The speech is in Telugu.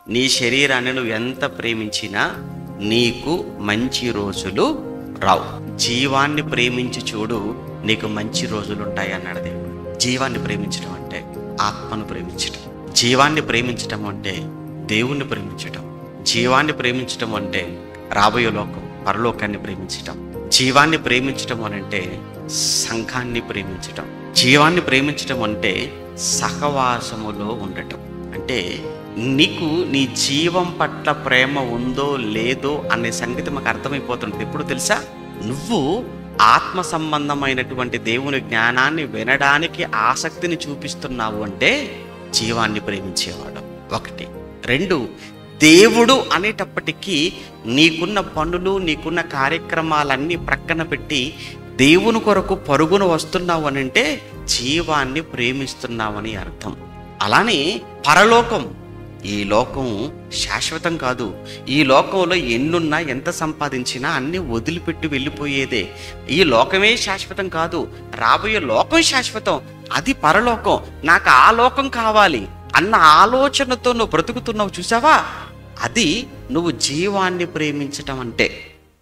నీ శరీరాన్ని నువ్వు ఎంత ప్రేమించినా నీకు మంచి రోజులు రావు. జీవాన్ని ప్రేమించి చూడు, నీకు మంచి రోజులు ఉంటాయి అన్నాడు దేవుడు. జీవాన్ని ప్రేమించడం అంటే ఆత్మను ప్రేమించటం. జీవాన్ని ప్రేమించటం అంటే దేవుణ్ణి ప్రేమించటం. జీవాన్ని ప్రేమించటం అంటే రాబోయే లోకం, పరలోకాన్ని ప్రేమించటం. జీవాన్ని ప్రేమించటం అనంటే సంఘాన్ని ప్రేమించటం. జీవాన్ని ప్రేమించటం అంటే సహవాసములో ఉండటం. అంటే నీకు నీ జీవం పట్ల ప్రేమ ఉందో లేదో అనే సంగతి మాకు అర్థమైపోతుంది. ఎప్పుడు తెలుసా? నువ్వు ఆత్మ సంబంధమైనటువంటి దేవుని జ్ఞానాన్ని వినడానికి ఆసక్తిని చూపిస్తున్నావు అంటే జీవాన్ని ప్రేమించేవాడు. 1. 2, దేవుడు అనేటప్పటికీ నీకున్న పనులు, నీకున్న కార్యక్రమాలన్నీ ప్రక్కన పెట్టి దేవుని కొరకు పరుగున వస్తున్నావు అని అంటే జీవాన్ని ప్రేమిస్తున్నావని అర్థం. అలానే పరలోకం, ఈ లోకం శాశ్వతం కాదు. ఈ లోకంలో ఎన్నున్నా ఎంత సంపాదించినా అన్నీ వదిలిపెట్టి వెళ్ళిపోయేదే. ఈ లోకమే శాశ్వతం కాదు, రాబోయే లోకం శాశ్వతం, అది పరలోకం. నాకు ఆ లోకం కావాలి అన్న ఆలోచనతో నువ్వు బ్రతుకుతున్నావు చూసావా? అది నువ్వు జీవాన్ని ప్రేమించటం అంటే.